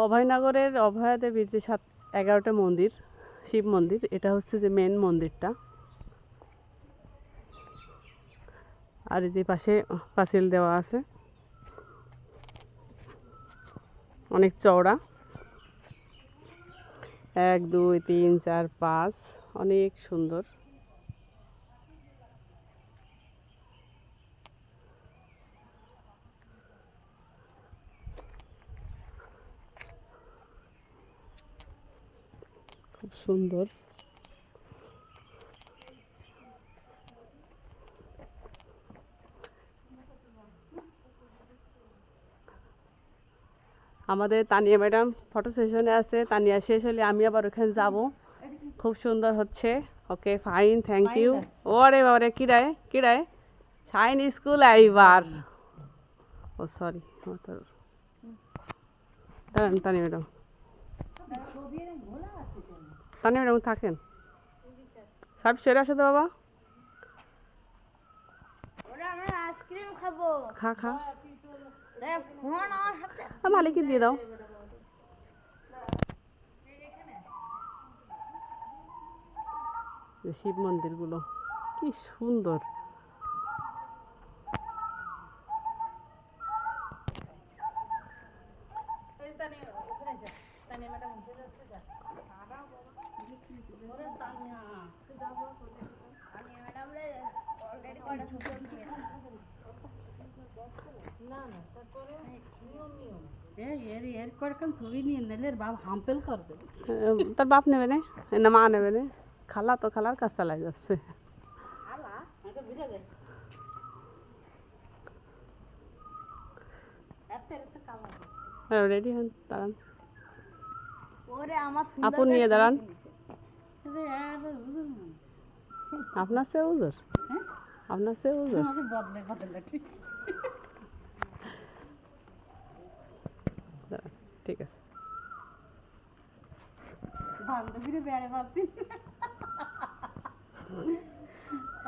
অভয়নগরের অভয়া দেবীর যে 11টা মন্দির, শিব মন্দির, এটা হচ্ছে যে মেন মন্দিরটা। আর এই যে পাশে পাঁচিল দেওয়া আছে, অনেক চওড়া। 1 2 3 4 5, অনেক সুন্দর। খুব সুন্দর। আমাদের তানিয়া ম্যাডাম ফটো সেশনে আছে, তানিয়া শেষ হলে আমি আবার ওখানে যাব। খুব সুন্দর হচ্ছে। Okay fine, thank you. ওরে বাবারে, কিরায় কিরায় শাইন স্কুল আইবার। ও সরি, দাঁড়ান তানিয়া ম্যাডাম, তানিয়া ম্যাডাম থাকেন। সব সেরে আসো তো বাবা। খা খা, মালিককে দিয়ে দাও। শিব মন্দিরগুলো কি সুন্দর। তার বাপ নেবে না, মা নেবে না, খালা তো খালার কাজ চালাই যাচ্ছে। রেডি হন, দাঁড়ান। আপু নিয়ে দাঁড়ান। আপনার সে উজোর, আপনার সে উজোর। ঠিক আছে।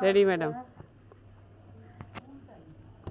Ready madam.